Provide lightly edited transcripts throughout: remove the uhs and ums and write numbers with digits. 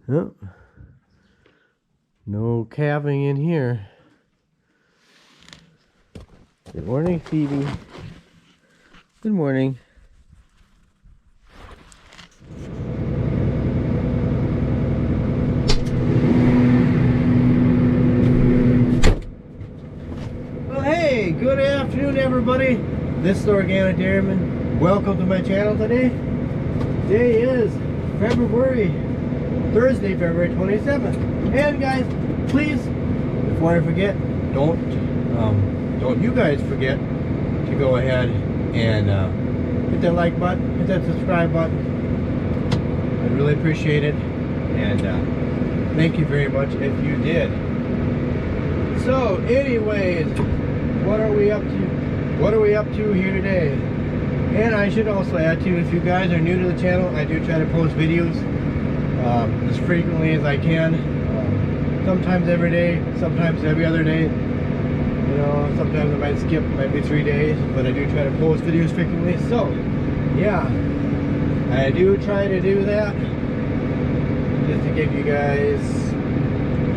Oh, no calving in here. Good morning, Phoebe. Good morning. Well, hey, good afternoon, everybody. This is the Organic Dairyman. Welcome to my channel today. Today is Thursday, February 27th. And guys, please, before I forget, don't you guys forget to go ahead and hit that like button, hit that subscribe button. I'd really appreciate it, and thank you very much if you did. So anyways, what are we up to? What are we up to here today? And I should also add to, if you guys are new to the channel, I do try to post videos as frequently as I can. Sometimes every day, sometimes every other day. You know, sometimes I might skip, might be 3 days, but I do try to post videos frequently. So, yeah, I do try to do that just to give you guys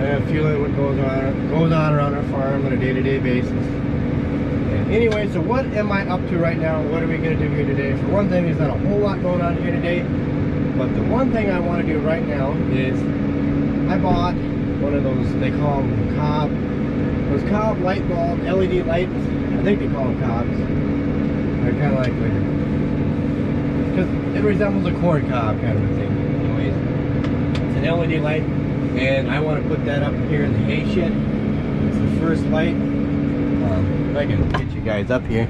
a feeling of what goes on around our farm on a day-to-day basis. And anyway, so what am I up to right now? What are we going to do here today? For one thing, there's not a whole lot going on here today, but the one thing I want to do right now is I bought one of those, they call them those cob light bulb LED lights. I think they call them cobs. They're kind of like, because it resembles a corn cob kind of a thing. Anyways, it's an LED light, and I want to put that up here in the hay shed. It's the first light. If I can get you guys up here,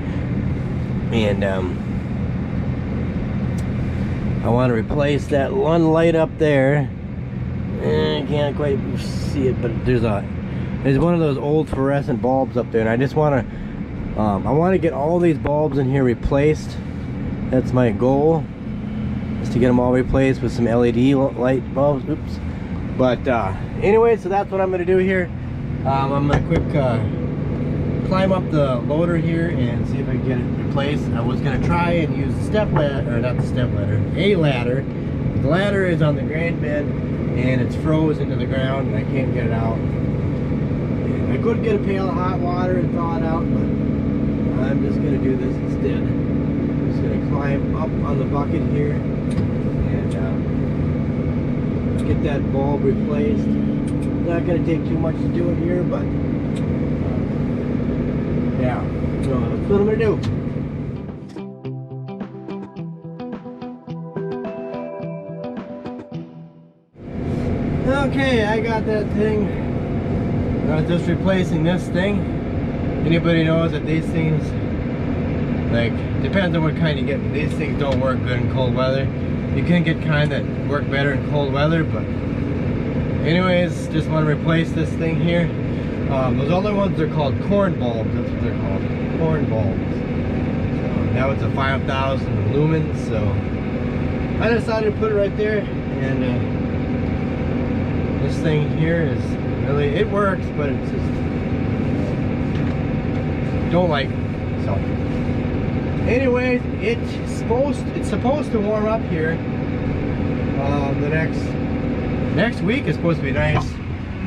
and I want to replace that one light up there. I can't quite see it, but there's one of those old fluorescent bulbs up there, and I just want to I want to get all these bulbs in here replaced. That's my goal, is to get them all replaced with some LED light bulbs. Oops. But anyway, so that's what I'm going to do here. I'm going to quick climb up the loader here and see if I can get it replaced. I was going to try and use the step ladder, or not the step ladder, a ladder. The ladder is on the grain bed, and it's froze into the ground, and I can't get it out. And I could get a pail of hot water and thaw it out, but I'm just going to do this instead. I'm just going to climb up on the bucket here and get that bulb replaced. It's not going to take too much to do it here, but yeah, so that's what I'm going to do. Okay, I got that thing. Just replacing this thing. Anybody knows that these things, like, depends on what kind you get. These things don't work good in cold weather. You can get kind that work better in cold weather, but anyways, just want to replace this thing here. Those other ones, they're called corn bulbs. That's what they're called, corn bulbs. So now it's a 5,000 lumens, so I decided to put it right there. And this thing here is really, it works, but it's just don't like it. So anyways, it's supposed to warm up here. The next week is supposed to be nice.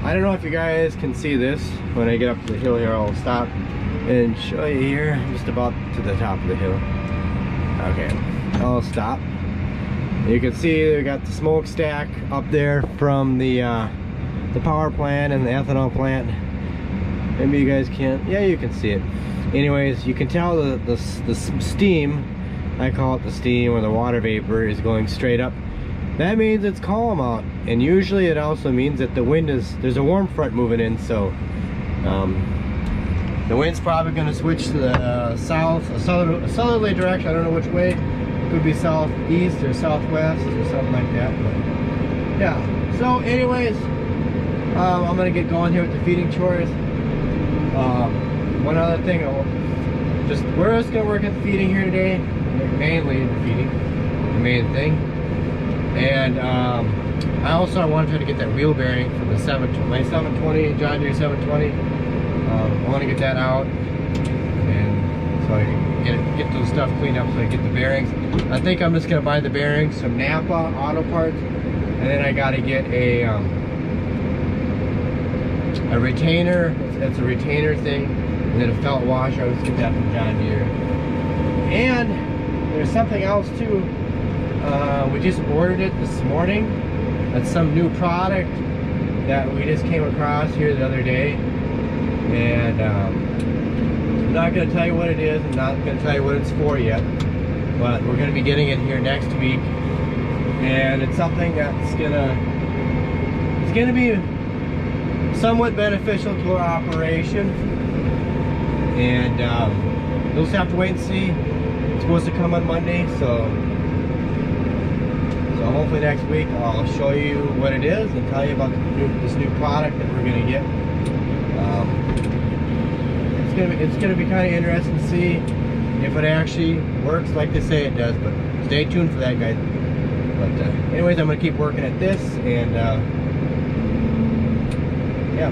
I don't know if you guys can see this. When I get up to the hill here, I'll stop and show you here, just about to the top of the hill. Okay, I'll stop. You can see we got the smokestack up there from the power plant and the ethanol plant. Maybe you guys can't. Yeah, you can see it. Anyways, you can tell the steam, I call it the steam or the water vapor, is going straight up. That means it's calm out, and usually it also means that the wind there's a warm front moving in, so the wind's probably going to switch to the south, a southerly direction. I don't know which way. Could be southeast or southwest or something like that. But yeah. So anyways, I'm gonna get going here with the feeding chores. One other thing, we're just gonna work at the feeding here today, mainly the feeding, the main thing. And I want to try to get that wheel bearing from the my 720, John Deere 720. I want to get that out, and so I can get those stuff cleaned up so I get the bearings. I think I'm just gonna buy the bearings, some Napa auto parts, and then I gotta get a retainer. It's a retainer thing, and then a felt washer. I was get that from John Deere. And there's something else too. We just ordered it this morning. That's some new product that we just came across here the other day, and I'm not going to tell you what it is. I'm not going to tell you what it's for yet, but we're going to be getting it here next week, and it's something that's gonna be somewhat beneficial to our operation, and you'll just have to wait and see. It's supposed to come on Monday, so hopefully next week I'll show you what it is and tell you about this new product that we're gonna get. It's gonna be kind of interesting to see if it actually works like they say it does. But stay tuned for that, guys. But anyways, I'm gonna keep working at this, and yeah.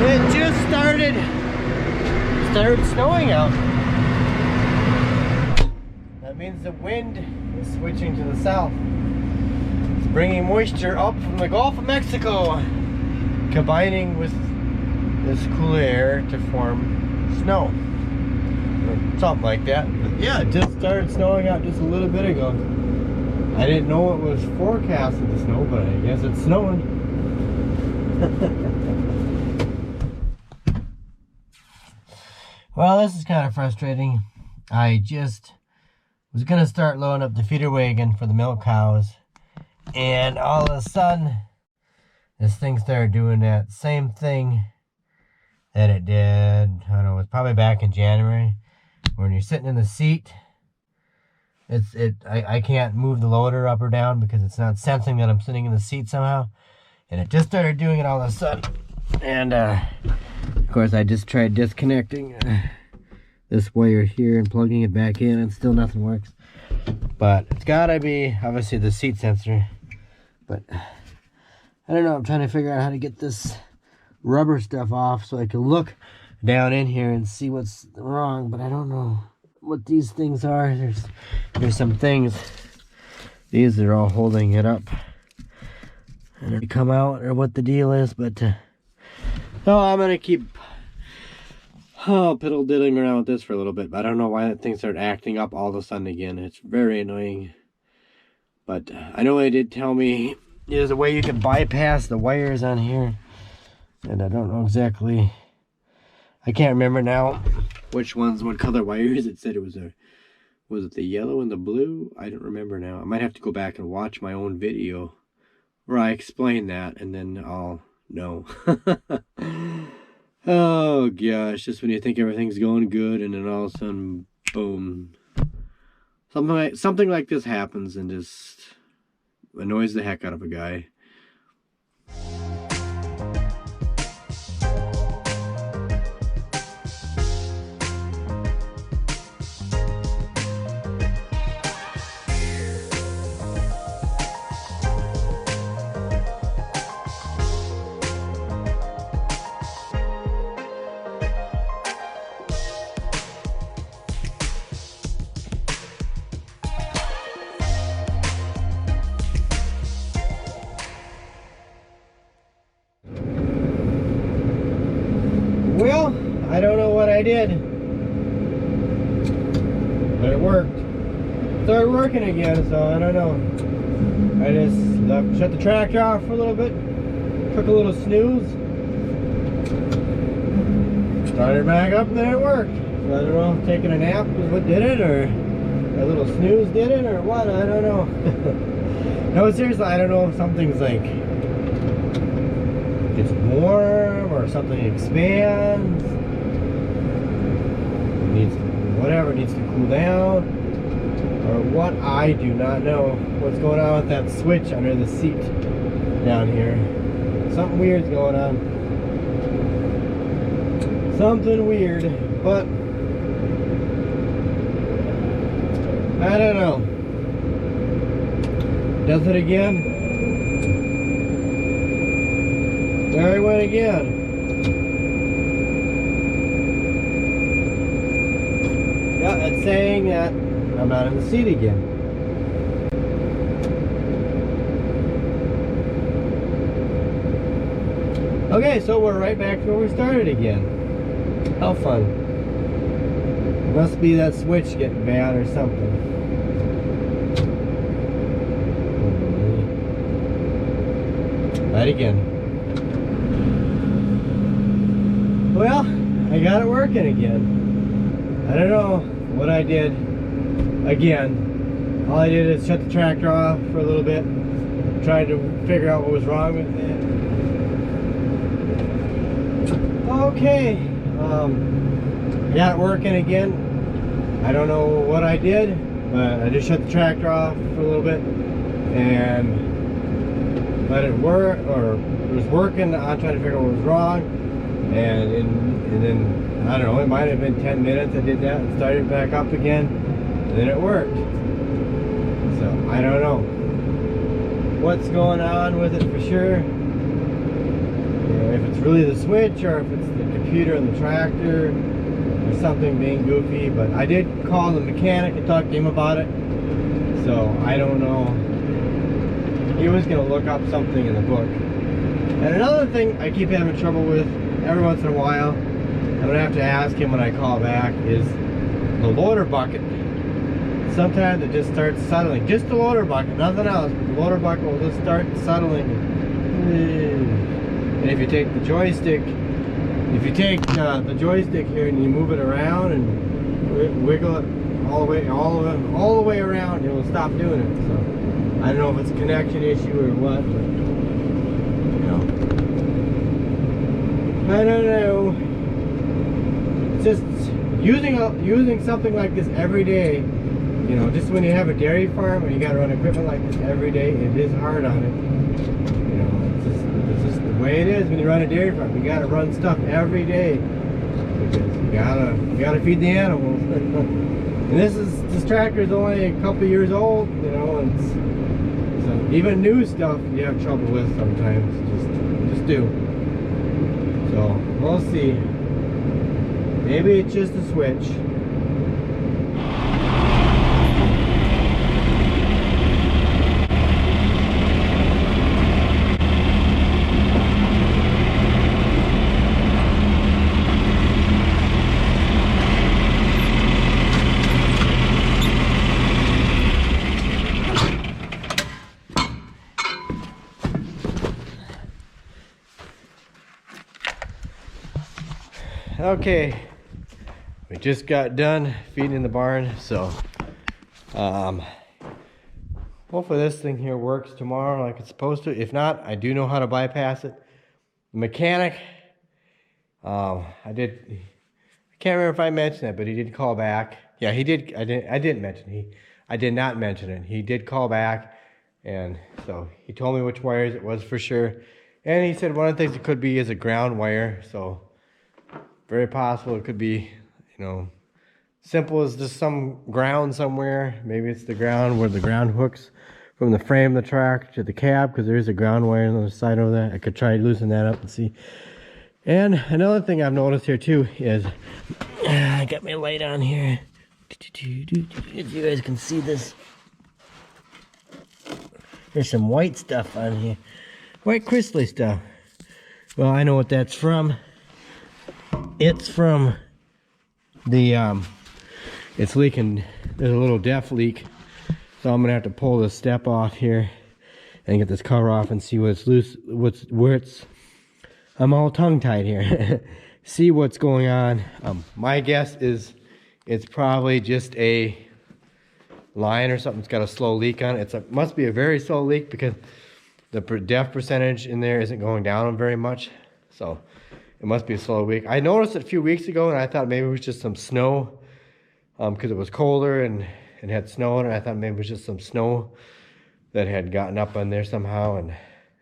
It just started snowing out. That means the wind is switching to the south. It's bringing moisture up from the Gulf of Mexico, combining with this cool air to form snow, or something like that. But yeah, it just started snowing out just a little bit ago. I didn't know it was forecasted to snow, but I guess it's snowing. Well, this is kind of frustrating. I just was gonna start loading up the feeder wagon for the milk cows, and all of a sudden this thing started doing that same thing that it did, I don't know, it was probably back in January, when you're sitting in the seat. I can't move the loader up or down because it's not sensing that I'm sitting in the seat somehow, and it just started doing it all of a sudden. And of course I just tried disconnecting this wire here and plugging it back in, and still nothing works. But it's gotta be obviously the seat sensor. But I don't know, I'm trying to figure out how to get this rubber stuff off so I can look down in here and see what's wrong, but I don't know what these things are. There's some things, these are all holding it up, and they come out, or what the deal is. But no, I'm gonna keep piddle diddling around with this for a little bit. But I don't know why that thing started acting up all of a sudden again. It's very annoying. But I know they did tell me there's a way you can bypass the wires on here, and I don't know exactly. I can't remember now which ones, what color wires. It said it was it the yellow and the blue? I don't remember now. I might have to go back and watch my own video where I explain that, and then I'll know. Oh gosh, just when you think everything's going good, and then all of a sudden, boom, something like this happens and just annoys the heck out of a guy. Well, I don't know what I did, but it worked. Started working again, so I don't know. I just shut the tractor off for a little bit, took a little snooze, started back up, and then it worked. So I don't know if taking a nap was what did it, or a little snooze did it, or what, I don't know. No, seriously, I don't know if something's like, gets warm or something expands, needs to cool down, or what. I do not know what's going on with that switch under the seat down here. Something weird's going on, something weird, but I don't know. Does it again, There he went again. Yeah, it's saying that I'm out of the seat again. Okay, so we're right back to where we started again. How fun. Must be that switch getting bad or something. Right again. Well, I got it working again. I don't know what I did again. All I did is shut the tractor off for a little bit, trying to figure out what was wrong with it. Okay, I got it working again. I don't know what I did, but I just shut the tractor off for a little bit and let it work, or it was working. I'm trying to figure out what was wrong, and then I don't know, it might have been 10 minutes I did that and started back up again, and then it worked. So I don't know what's going on with it for sure. You know, if it's really the switch or if it's the computer and the tractor or something being goofy. But I did call the mechanic and talk to him about it, so I don't know. He was going to look up something in the book. And another thing I keep having trouble with every once in a while, I'm going to have to ask him when I call back, is the loader bucket. Sometimes it just starts settling. Just the loader bucket, nothing else. But the loader bucket will just start settling. And if you take the joystick, the joystick here and you move it around and wiggle it all the way around, it will stop doing it. So I don't know if it's a connection issue or what, but you know, I don't know. It's just using something like this every day. You know, just when you have a dairy farm and you got to run equipment like this every day, it is hard on it. You know, it's just the way it is when you run a dairy farm. You got to run stuff every day because you gotta feed the animals. And this tractor is only a couple years old, you know, and so even new stuff you have trouble with sometimes. Just do. So we'll see. Maybe it's just a switch. Okay, we just got done feeding in the barn, so hopefully this thing here works tomorrow like it's supposed to. If not, I do know how to bypass it. The mechanic, I can't remember if I mentioned it, but he did call back. Yeah, he did. I did not mention it. He did call back, and so he told me which wires it was for sure. And he said one of the things it could be is a ground wire, so very possible it could be, you know, simple as just some ground somewhere. Maybe it's the ground where the ground hooks from the frame of the tractor to the cab, because there is a ground wire on the side over that. I could try to loosen that up and see. And another thing I've noticed here too is, I got my light on here. If you guys can see this, there's some white stuff on here. White crystally stuff. Well, I know what that's from. It's from the, it's leaking. There's a little def leak. So I'm gonna have to pull this step off here and get this cover off and see what's loose, where it's, I'm all tongue-tied here. See what's going on. My guess is it's probably just a line or something. It's got a slow leak on it. It must be a very slow leak because the def percentage in there isn't going down very much. So it must be a slow leak. I noticed it a few weeks ago and I thought maybe it was just some snow because it was colder and it had snow in it. I thought maybe it was just some snow that had gotten up on there somehow. And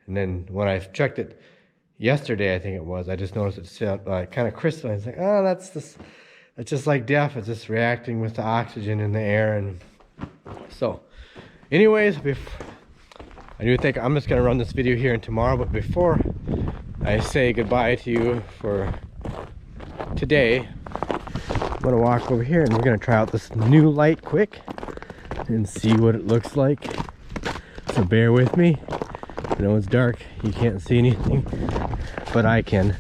then when I checked it yesterday, I think it was, I just noticed it kind of crystalline. It's like, oh, that's just like def. It's just reacting with the oxygen in the air. And so anyways, I do think I'm just gonna run this video here and tomorrow, but before I say goodbye to you for today, I'm gonna walk over here and we're gonna try out this new light quick and see what it looks like. So bear with me. I know it's dark, you can't see anything, but I can.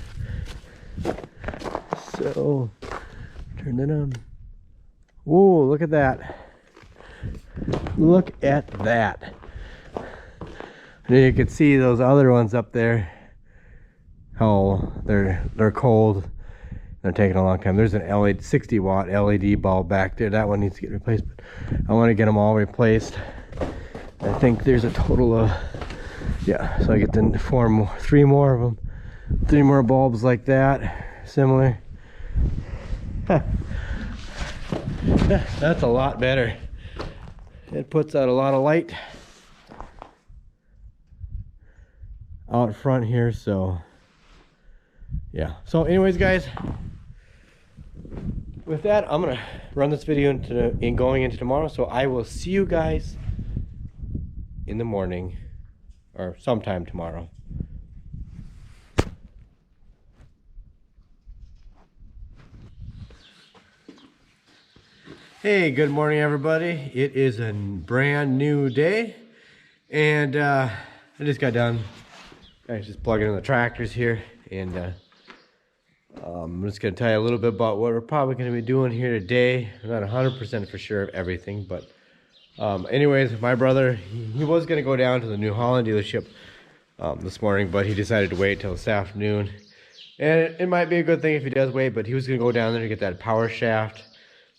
So turn it on. Whoa, look at that. Look at that. And then you can see those other ones up there, how they're cold. They're taking a long time. There's an LED 60 watt LED bulb back there. That one needs to get replaced, but I want to get them all replaced. I think there's a total of, yeah, so I get the three more of them. 3 more bulbs like that, similar. That's a lot better. It puts out a lot of light out front here, so yeah. So anyways, guys, with that, I'm gonna run this video going into tomorrow, so I will see you guys in the morning or sometime tomorrow. Hey, good morning everybody. It is a brand new day, and I just got done. I was just plugging in the tractors here, and I'm just going to tell you a little bit about what we're probably going to be doing here today. I'm not 100% for sure of everything, but anyways, my brother, he was going to go down to the New Holland dealership this morning, but he decided to wait till this afternoon. And it might be a good thing if he does wait, but he was going to go down there to get that power shaft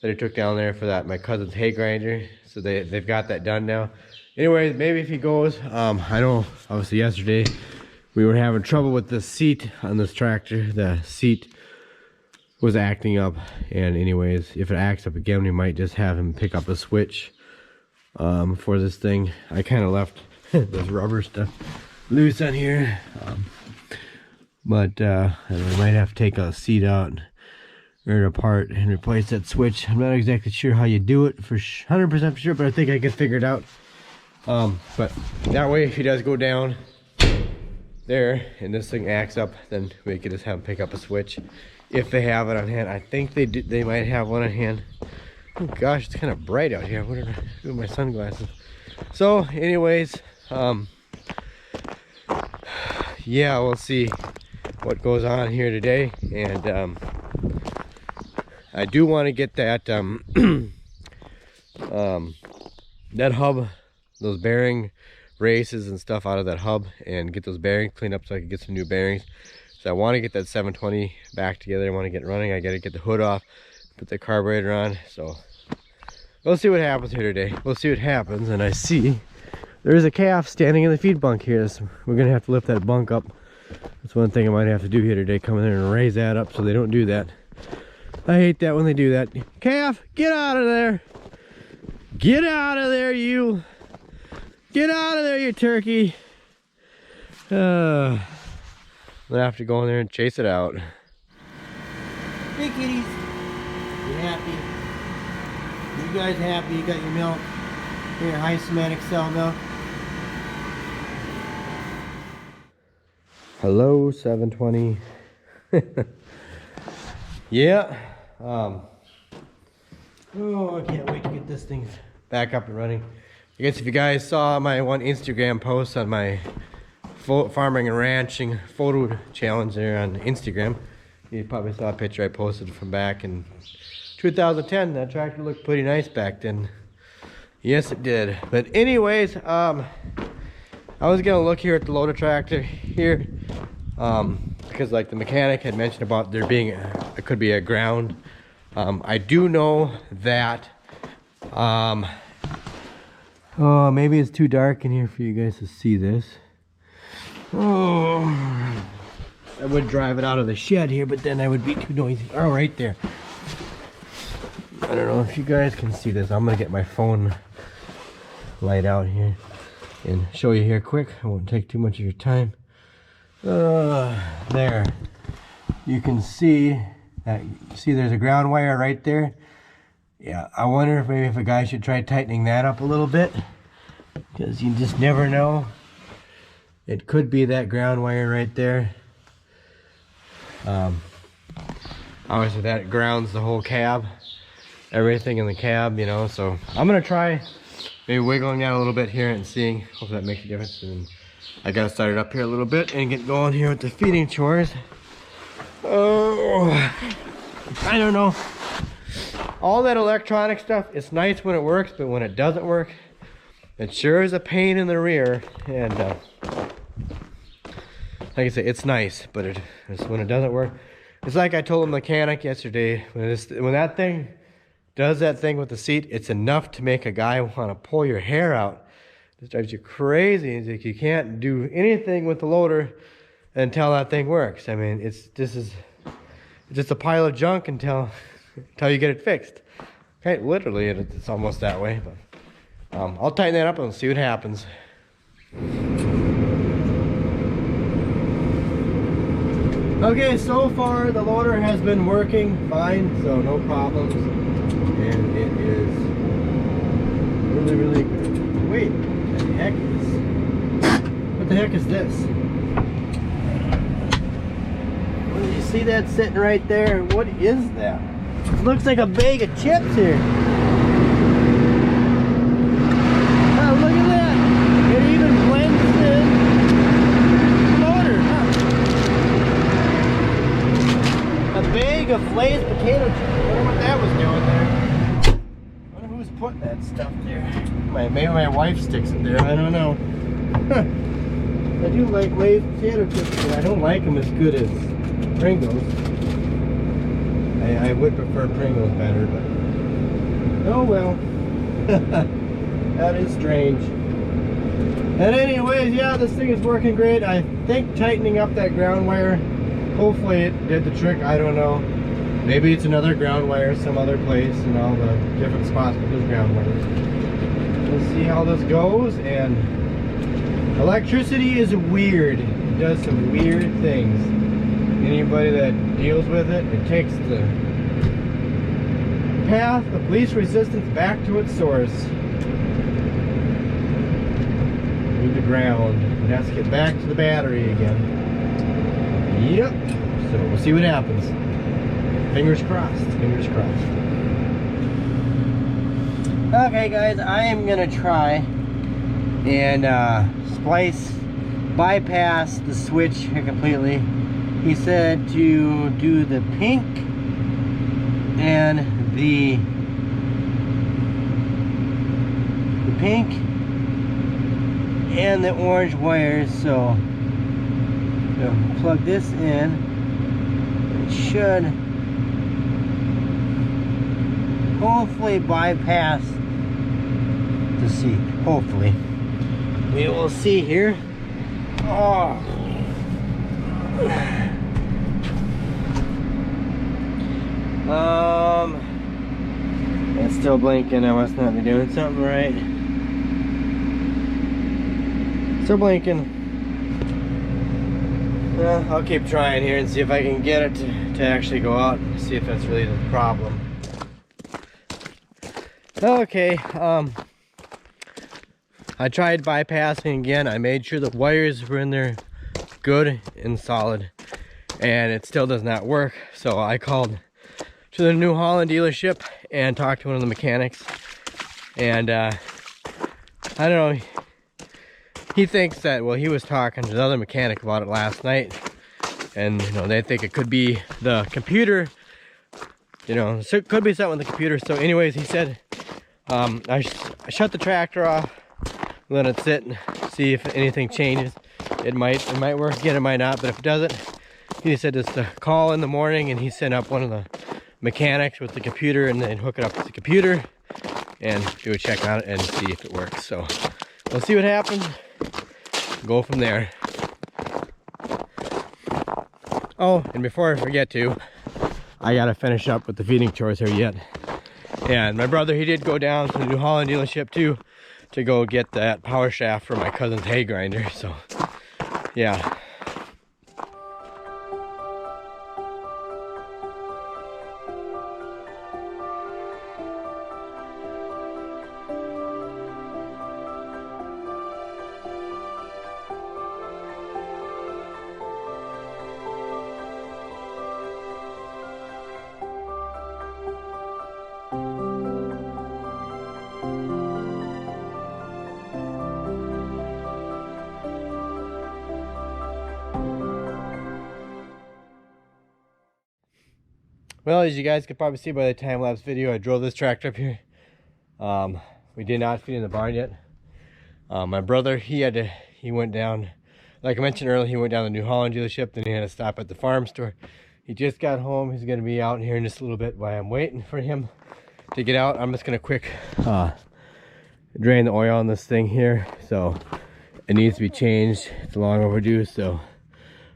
that he took down there for that my cousin's hay grinder. So they've got that done now. Anyways, maybe if he goes, I know obviously yesterday we were having trouble with the seat on this tractor. The seat was acting up, and anyways, if it acts up again, we might just have him pick up a switch for this thing. I kind of left this rubber stuff loose on here, but we might have to take a seat out, rip it apart, and replace that switch. I'm not exactly sure how you do it for 100% for sure, but I think I can figure it out. But that way, if he does go down there and this thing acts up, then we could just have them pick up a switch if they have it on hand. I think they might have one on hand. Oh gosh, it's kind of bright out here. What did I do with my sunglasses? So anyways, yeah, we'll see what goes on here today. And I do want to get that that hub, those bearing races and stuff out of that hub, and get those bearings cleaned up so I can get some new bearings. So I want to get that 720 back together. I want to get it running. I got to get the hood off, put the carburetor on. So we'll see what happens here today. We'll see what happens. And I see there's a calf standing in the feed bunk here, so we're gonna have to lift that bunk up. That's one thing I might have to do here today, come in there and raise that up so they don't do that. I hate that when they do that. Calf, get out of there. Get out of there, you. Get out of there, you turkey. I'll have to go in there and chase it out. Hey kitties, you happy? You guys happy? You got your milk? Your high semantic cell milk? Hello, 720. Yeah. Oh, I can't wait to get this thing back up and running. I guess if you guys saw my one Instagram post on my farming and ranching photo challenge there on Instagram, you probably saw a picture I posted from back in 2010. That tractor looked pretty nice back then. Yes, it did. But anyways, I was gonna look here at the loader tractor here, because like the mechanic had mentioned about there being it could be a ground. I do know that oh, maybe it's too dark in here for you guys to see this. Oh, I would drive it out of the shed here, but then I would be too noisy. Oh, right there. I don't know if you guys can see this. I'm gonna get my phone light out here and show you here quick. I won't take too much of your time. There. You can see that. See, there's a ground wire right there. Yeah, I wonder if maybe if a guy should try tightening that up a little bit, because you just never know. It could be that ground wire right there. Obviously that grounds the whole cab, everything in the cab, you know. So I'm gonna try maybe wiggling that a little bit here and seeing if that makes a difference. And I gotta start it up here a little bit and get going here with the feeding chores. Oh, I don't know. All that electronic stuff, it's nice when it works, but when it doesn't work, it sure is a pain in the rear. And like I say, it's nice, but it's when it doesn't work. It's like I told the mechanic yesterday, when that thing does that thing with the seat, it's enough to make a guy want to pull your hair out. It drives you crazy. It's like you can't do anything with the loader until that thing works. I mean, it's just a pile of junk until you get it fixed. Okay, literally, it's almost that way. But I'll tighten that up and see what happens. Okay, so far the loader has been working fine, so no problems, and it is really, really good. Wait, what the heck is this? Well, you see that sitting right there? What is that? It looks like a bag of chips here. Oh, look at that! It even blends in the loader, huh? A bag of Lay's potato chips. I wonder what that was doing there. I wonder who's putting that stuff there. Maybe my wife sticks it there. I don't know. I do like Lay's potato chips, but I don't like them as good as Pringles. I would prefer Pringles better, but oh well. That is strange. And anyways, yeah, this thing is working great. I think tightening up that ground wire, hopefully it did the trick. I don't know. Maybe it's another ground wire some other place in all the different spots with those ground wires. We'll see how this goes. And electricity is weird. It does some weird things. Anybody that deals with it, it takes the path of least resistance back to its source. Through the ground. It has to get back to the battery again. Yep. So we'll see what happens. Fingers crossed. Fingers crossed. Okay guys, I am gonna try and bypass the switch here completely. He said to do the pink and the pink and the orange wires. So plug this in. It should hopefully bypass the seat. Hopefully. We will see here. Oh. It's still blinking. I must not be doing something right. Still blinking. Well, I'll keep trying here and see if I can get it to actually go out and see if that's really the problem. Okay, I tried bypassing again. I made sure the wires were in there good and solid, and it still does not work. So I called to the New Holland dealership and talked to one of the mechanics, and I don't know, he thinks that, well, he was talking to the other mechanic about it last night, and you know, they think it could be the computer, you know, so it could be something with the computer. So anyways, he said I shut the tractor off, let it sit and see if anything changes. It might work again, it might not, but if it doesn't, he said just to call in the morning and he sent up one of the mechanics with the computer, and then hook it up to the computer and do a check on it and see if it works. So we'll see what happens, go from there. Oh, and before I forget to, I gotta finish up with the feeding chores here yet. And my brother, he did go down to the New Holland dealership too to go get that power shaft for my cousin's hay grinder. So yeah. Well, as you guys could probably see by the time-lapse video, I drove this tractor up here. We did not feed in the barn yet. My brother, he went down, like I mentioned earlier, he went down to the New Holland dealership, then he had to stop at the farm store. He just got home. He's gonna be out here in just a little bit while I'm waiting for him to get out. I'm just gonna quick drain the oil on this thing here. So it needs to be changed. It's long overdue. So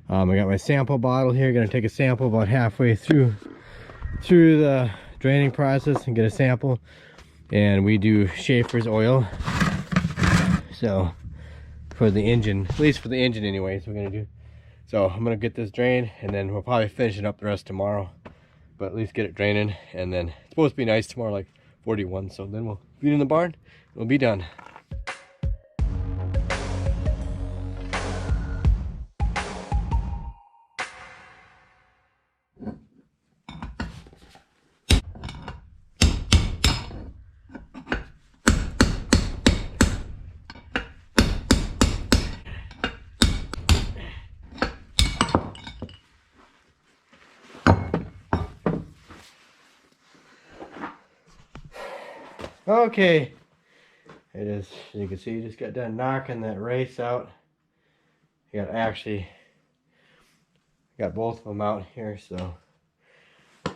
I got my sample bottle here. Gonna take a sample about halfway through the draining process and get a sample. And we do Schaefer's oil. So for the engine, at least for the engine anyways, we're gonna do. So I'm gonna get this drained and then we'll probably finish it up the rest tomorrow. But at least get it draining, and then it's supposed to be nice tomorrow, like 41. So then we'll feed in the barn, we'll be done. Okay, it is, as you can see, just got done knocking that race out. I got both of them out here.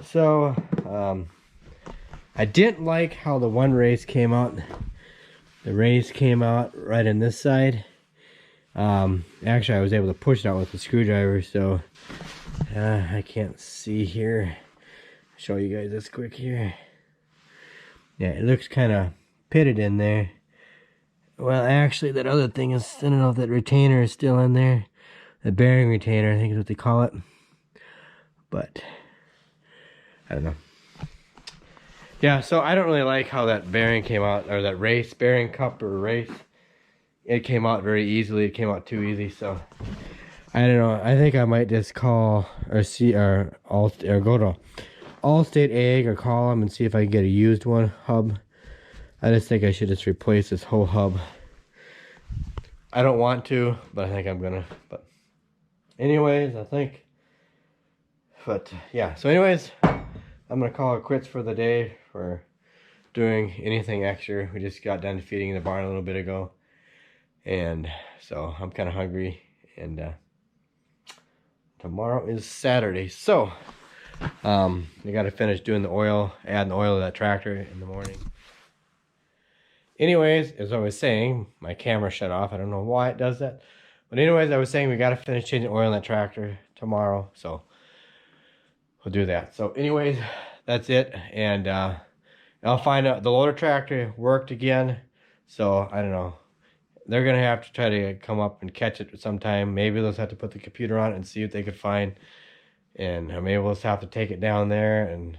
So I didn't like how the one race came out. The race came out right on this side. Actually, I was able to push it out with the screwdriver, so I can't see here. Show you guys this quick here. Yeah, it looks kind of pitted in there. Well, actually, that other thing is, I don't know if that retainer is still in there. The bearing retainer, I think is what they call it. But, I don't know. Yeah, so I don't really like how that bearing came out, or that race, bearing cup or race. It came out very easily. It came out too easy, so I don't know. I think I might just call or go to Allstate Ag or call them and see if I can get a used one hub. I just think I should just replace this whole hub. I don't want to, but I think I'm gonna. But anyways, I think. But yeah, so anyways, I'm gonna call it quits for the day for doing anything extra. We just got done feeding the barn a little bit ago, and so I'm kind of hungry. And tomorrow is Saturday, so you got to finish doing the oil, adding the oil to that tractor in the morning. Anyways, as I was saying, my camera shut off. I don't know why it does that. But anyways, I was saying we got to finish changing oil in that tractor tomorrow. So we'll do that. So anyways, that's it. And I'll find out. The loader tractor worked again. So I don't know. They're going to have to try to come up and catch it sometime. Maybe they'll have to put the computer on it and see what they could find. And maybe we'll just have to take it down there, and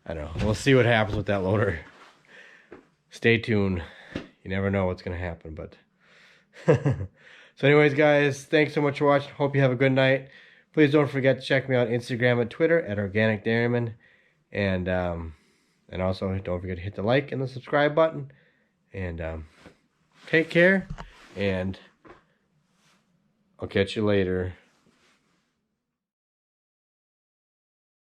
I don't know. We'll see what happens with that loader. Stay tuned. You never know what's going to happen, but. So anyways, guys, thanks so much for watching. Hope you have a good night. Please don't forget to check me out on Instagram and Twitter at Organic Dairyman. And also don't forget to hit the like and the subscribe button. And take care, and I'll catch you later.